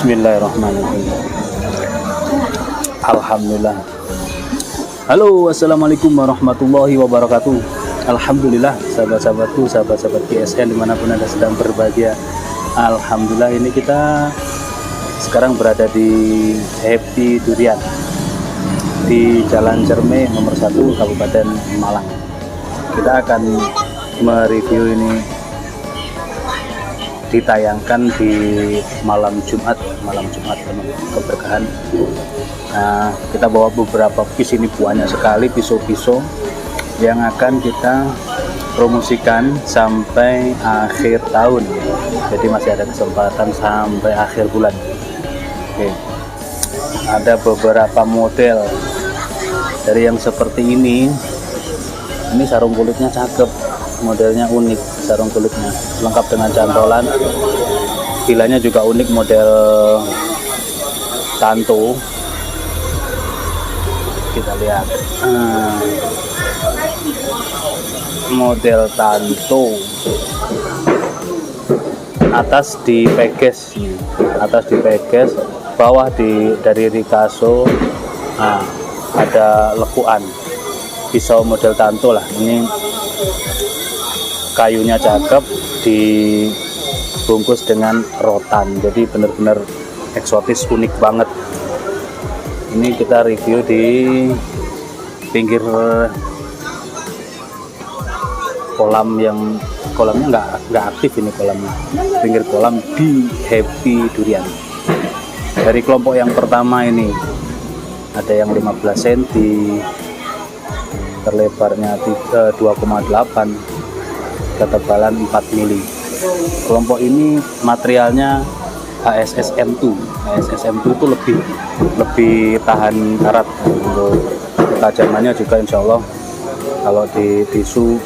Bismillahirrahmanirrahim. Alhamdulillah. Halo, assalamualaikum warahmatullahi wabarakatuh. Alhamdulillah, sahabat-sahabatku, sahabat-sahabat GSN dimanapun anda sedang berbahagia. Alhamdulillah, ini kita sekarang berada di Happy Durian di Jalan Cerme nomor 1 Kabupaten Malang. Kita akan mereview ini, ditayangkan di malam Jumat penuh keberkahan. Nah, kita bawa beberapa piece, ini banyak sekali pisau-pisau yang akan kita promosikan sampai akhir tahun. Jadi masih ada kesempatan sampai akhir bulan. Oke. Ada beberapa model dari yang seperti ini. Ini sarung kulitnya cakep, modelnya unik, sarung kulitnya lengkap dengan cantolan. Bilanya juga unik, model tanto. Kita lihat model tanto. atas dipeges, bawah dari Ricasso. Nah, ada lekuan, pisau model Tanto lah. Ini kayunya cakep, dibungkus dengan rotan, jadi benar-benar eksotis, unik banget. Ini kita review di pinggir kolam, yang kolamnya nggak aktif ini kolamnya, pinggir kolam di Happy Durian. Dari kelompok yang pertama ini ada yang 15 cm, terlebarnya 2,8, ketebalan 4 mili. Kelompok ini materialnya HSSM2 itu lebih tahan karat. Untuk ketajamannya juga insya Allah kalau di tisu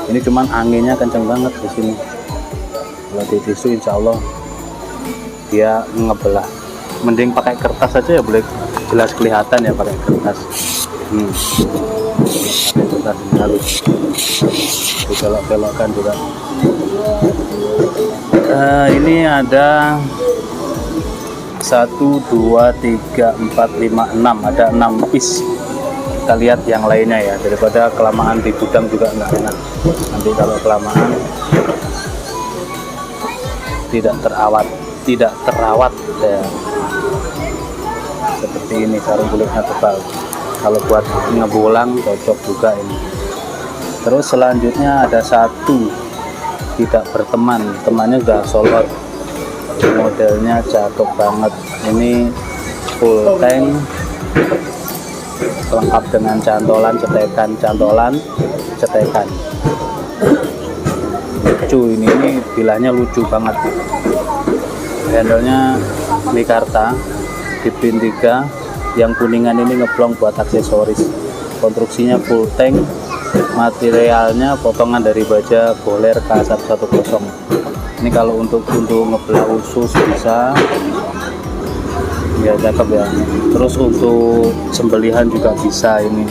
ini, cuman anginnya kenceng banget di sini. Kalau di tisu insya Allah dia ngebelah. Mending pakai kertas aja ya, boleh jelas kelihatan ya pakai kertas. Pakai kertas ini halus, dibelok-belokkan juga. Ini ada 1, 2, 3, 4, 5, 6, ada 6 piece. Kita lihat yang lainnya ya, daripada kelamaan di gudang juga nggak enak. Nanti kalau kelamaan tidak terawat ya. Seperti ini, sarung kulitnya tebal, kalau buat ngebolang cocok juga ini. Terus selanjutnya ada 1 tidak berteman, temannya udah sold out, modelnya cakep banget. Ini full tank, lengkap dengan cantolan, cetekan. Lucu ini bilahnya lucu banget. Handle-nya mikarta di pin 3, yang kuningan ini ngeblong buat aksesoris. Konstruksinya full tank, materialnya potongan dari baja Boler K110. Ini kalau untuk ngebelah usus bisa ya, cakep ya. Terus untuk sembelihan juga bisa, ini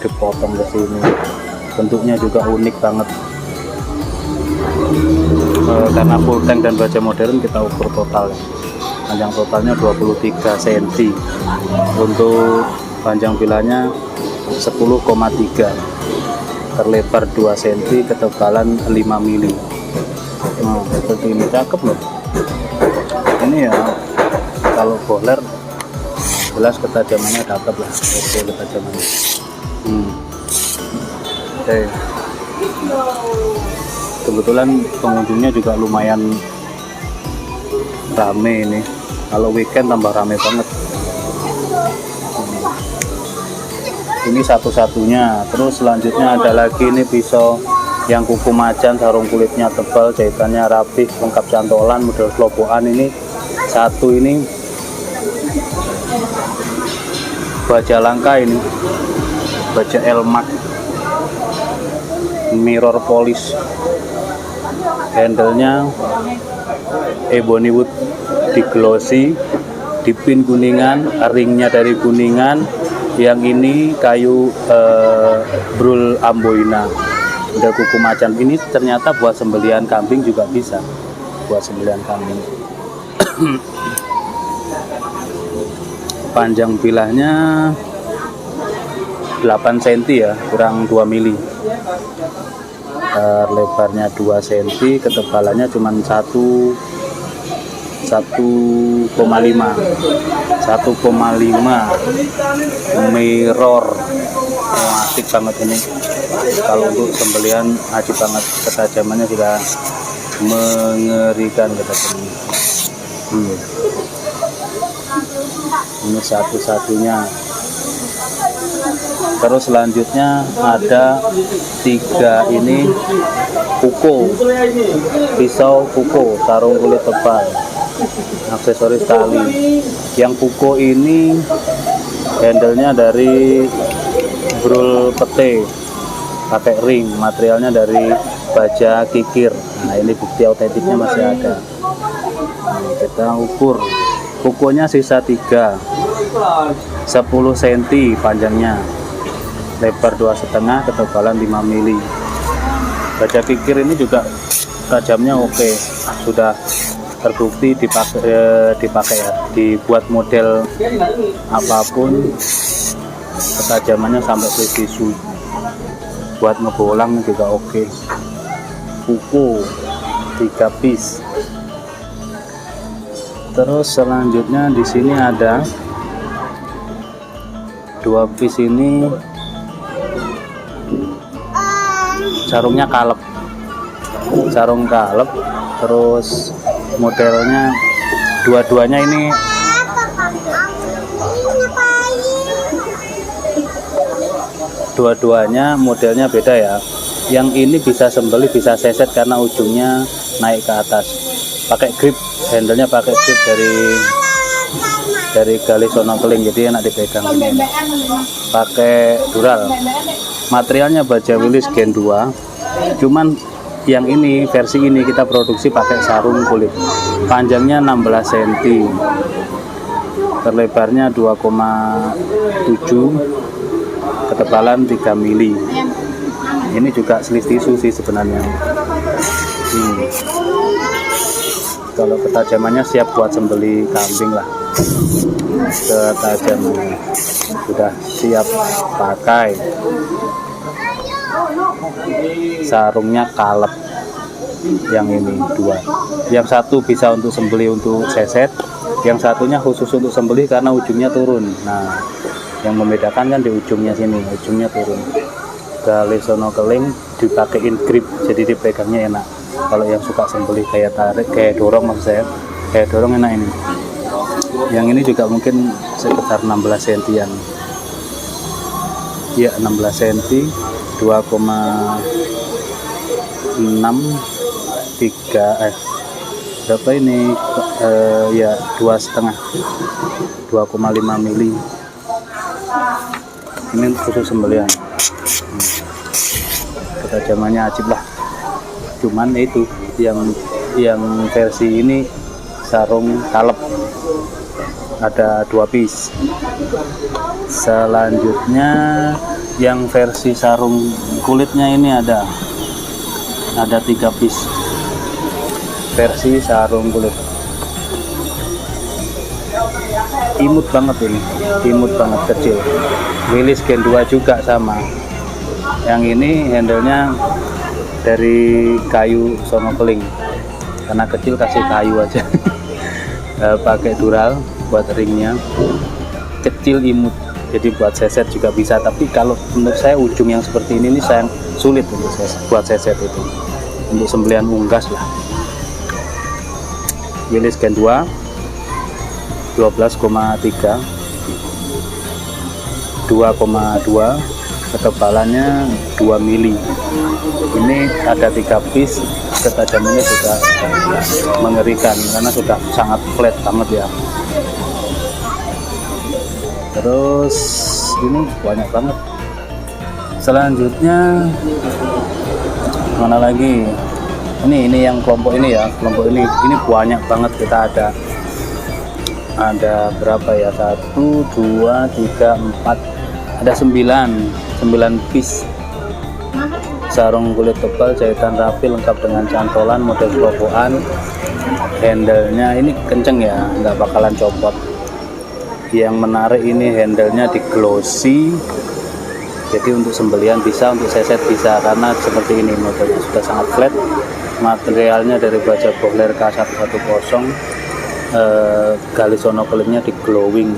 dipotong ke sini, bentuknya juga unik banget. Karena full tank dan baja modern, kita ukur total ya. Panjang totalnya 23 cm, untuk panjang bilahnya 10,3, terlebar 2 cm, ketebalan 5 mili. Nah, seperti ini, cakep loh. Ini ya, kalau Boler jelas ketajamannya dapat lah. Oke, ketajamannya. Oke. Kebetulan pengunjungnya juga lumayan rame ini. Kalau weekend tambah rame banget. Ini satu-satunya. Terus selanjutnya ada lagi ini pisau yang kuku macan, sarung kulitnya tebal, jahitannya rapih, lengkap cantolan, model sloboan. Ini 1 ini baja langka, ini baja Elmax mirror polish, handle-nya ebony wood di glossy, di pin kuningan, ringnya dari kuningan. Yang ini kayu brul amboina, udah kuku macan. Ini ternyata buat sembelihan kambing juga bisa, buat sembelihan kambing. Panjang bilahnya 8 cm ya, kurang 2 mili. Lebarnya 2 cm, ketebalannya cuma 1,5 mirror. Asik banget ini, kalau untuk sembelihan asik banget, ketajamannya sudah mengerikan ketajamannya. Ini satu-satunya. Terus selanjutnya ada 3 ini kuko, pisau kuko, sarung kulit tebal, aksesoris tali. Yang kuko ini handle-nya dari brul pete, pakai ring, materialnya dari baja kikir. Nah, ini bukti autentiknya masih ada. Nah, kita ukur kukonya sisa 3, 10 cm panjangnya, lebar 2,5, ketebalan 5 mili. Baja kikir ini juga tajamnya oke, sudah terbukti dipakai ya, dibuat model apapun ketajamannya sampai precision, buat ngebolang juga oke. Kuku 3 piece. Terus selanjutnya di sini ada 2 piece ini, sarungnya kalep, sarung kalep. Terus modelnya dua-duanya ini modelnya beda ya. Yang ini bisa sembelih bisa seset karena ujungnya naik ke atas, pakai grip, handlenya pakai grip dari gali sonokeling, jadi enak dipegang. Ini pakai dural. Materialnya baja Willys Gen 2, cuman yang ini versi ini kita produksi pakai sarung kulit. Panjangnya 16 cm, terlebarnya 2,7, ketebalan 3 mili. Ini juga sleeve tisu sih sebenarnya. Kalau ketajamannya siap buat sembeli kambing lah. Ketajamannya sudah siap pakai. Sarungnya kalep, yang ini 2. Yang satu bisa untuk sembeli untuk seset, yang satunya khusus untuk sembeli karena ujungnya turun. Nah, yang membedakan kan di ujungnya sini, ujungnya turun. Gali sonokeling dipakein grip, jadi dipegangnya enak. Kalau yang suka sembeli kayak tarik, kayak dorong, maksud saya kayak dorong, enak ini. Yang ini juga mungkin sekitar 16 cm-an ya, 16 cm, 2,63 berapa ini, ya 2,5, 2,5 mili. Ini khusus sembelian. Ketajamannya ajib lah. Cuman itu yang versi ini sarung kalep, ada 2 piece. Selanjutnya yang versi sarung kulitnya ini ada 3 piece versi sarung kulit. Imut banget ini, imut banget, kecil. Willys Gen 2 juga sama. Yang ini handlenya dari kayu sonokeling, karena kecil kasih kayu aja. Pakai dural buat ringnya, kecil, imut, jadi buat seset juga bisa. Tapi kalau menurut saya ujung yang seperti ini sayang sulit untuk buat seset itu, untuk sembelian unggas lah. Willys Gen 2 12,3, 2,2, ketebalannya 2 mili. Ini ada 3 piece, ketajamannya sudah mengerikan karena sudah sangat flat banget ya. Terus ini banyak banget. Selanjutnya mana lagi? Ini yang kelompok ini ya, kelompok ini banyak banget. Kita ada berapa ya, 1, 2, 3, 4, ada 9 piece sarung kulit tebal, jahitan rapi, lengkap dengan cantolan, model kelopokan. Handlenya ini kenceng ya, nggak bakalan copot. Yang menarik ini handlenya di glossy, jadi untuk sembelian bisa, untuk seset bisa, karena seperti ini modelnya sudah sangat flat. Materialnya dari baja Bohler K110, gali sonokelingnya di glowing,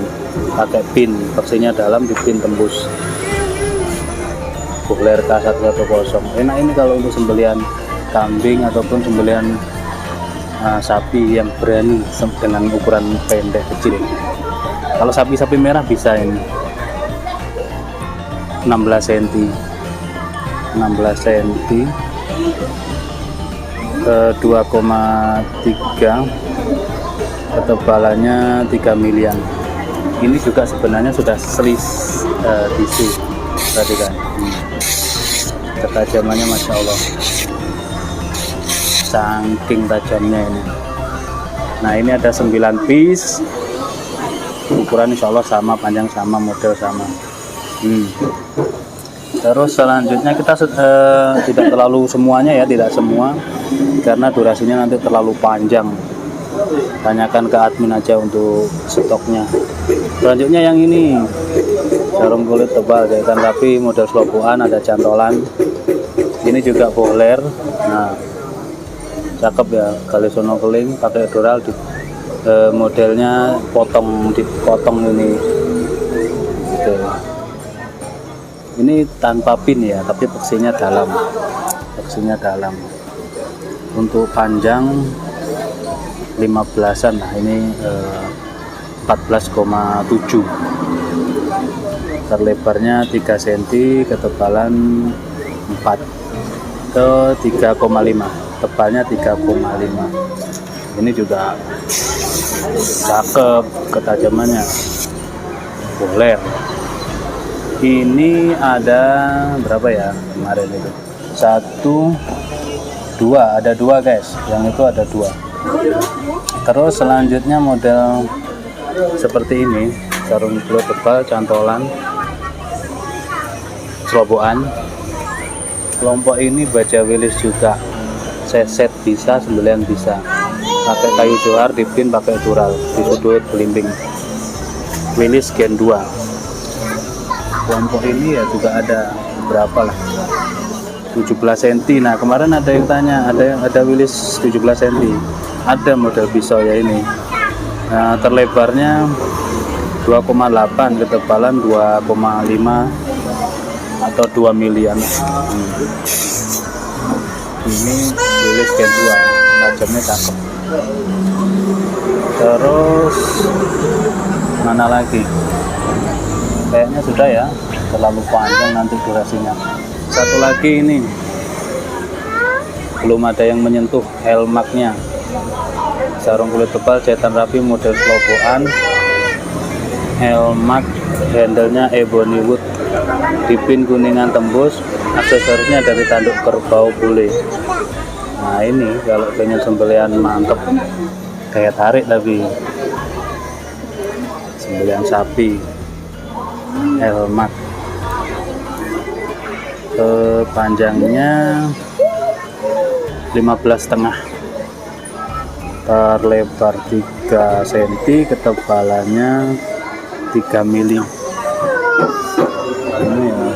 pakai pin, versinya dalam di pin tembus. Bohler K110 enak ini kalau untuk sembelian kambing ataupun sembelian sapi yang berani dengan ukuran pendek kecil. Kalau sapi-sapi merah bisa ini 16 cm, 2,3, ketebalannya 3 milian. Ini juga sebenarnya sudah sleeve tisu tadi kan. Ketajamannya Masya Allah, saking tajamnya ini. Nah, ini ada 9 piece, ukuran insya Allah sama, panjang sama, model sama. Terus selanjutnya kita tidak terlalu semuanya ya, tidak semua, karena durasinya nanti terlalu panjang. Tanyakan ke admin aja untuk stoknya. Selanjutnya yang ini, sarung kulit tebal jahitan rapi model sloboan, ada cantolan. Ini juga bohler. Nah, cakep ya, Galisono keling pakai doral di modelnya dipotong ini. Oke. Ini tanpa pin ya, tapi peksinya dalam. Untuk panjang 15-an. Nah, ini 14,7. Terlebarnya 3 cm, ketebalan 4 ke 3,5. Tebalnya 3,5. Ini juga cakep ketajamannya. Bohler. Ini ada berapa ya kemarin itu? 1, 2, ada 2 guys. Yang itu ada 2. Terus selanjutnya model seperti ini, sarung kulit tebal cantolan sloboan. Kelompok ini baja wilis juga, seset bisa, sembelian bisa, pakai kayu johar, dipin pakai dural di sudut belimbing. Wilis gen 2. Kelompok ini ya juga ada berapa lah, 17 cm. Nah, kemarin ada yang tanya, ada wilis 17 cm. Ada model pisau ya ini. Nah, terlebarnya 2,8, ketebalan 2,5 atau 2 milian. Ini wilis gen 2, tajamnya cakep. Terus mana lagi? Kayaknya sudah ya, terlalu panjang nanti durasinya. Satu lagi ini, belum ada yang menyentuh helmaknya. Sarung kulit tebal jahitan rapi model sloboan, helmak handle-nya ebony wood, dipin kuningan tembus, aksesorisnya dari tanduk kerbau bule. Nah, ini kalau pengen sembelian mantep, kayak tarik lagi, sembelian sapi. Helmat panjangnya 15,5, terlebar 3 cm, ketebalannya 3 mili. Ini ya,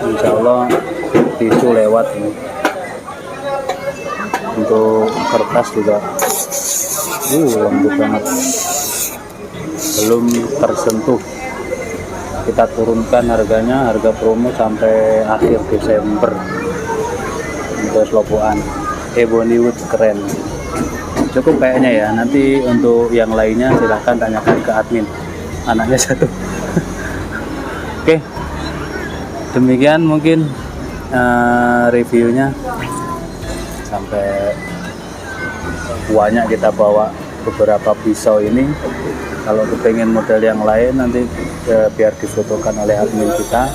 insya Allah tisu lewat ini. Untuk kertas juga lembut banget, belum tersentuh. Kita turunkan harganya, harga promo sampai akhir Desember. Untuk sloboan ebony wood keren. Cukup kayaknya ya, nanti untuk yang lainnya silahkan tanyakan ke admin, anaknya 1. Oke, demikian mungkin reviewnya. Sampai banyak kita bawa beberapa pisau ini. Kalau kepengen model yang lain nanti biar difotokan oleh admin kita.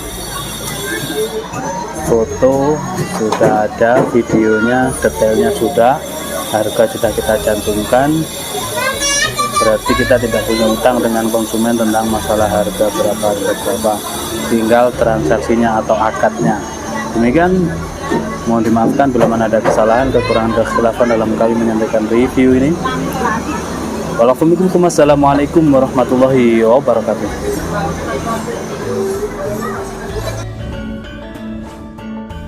Foto sudah ada, videonya detailnya sudah, harga sudah kita cantumkan. Berarti kita tidak punya utang dengan konsumen tentang masalah harga berapa, tinggal transaksinya atau akadnya. Demikian, mohon dimaafkan bila mana ada kesalahan, kekurangan, kekhilafan dalam kami menyampaikan review ini. Wassalamualaikum warahmatullahi wabarakatuh.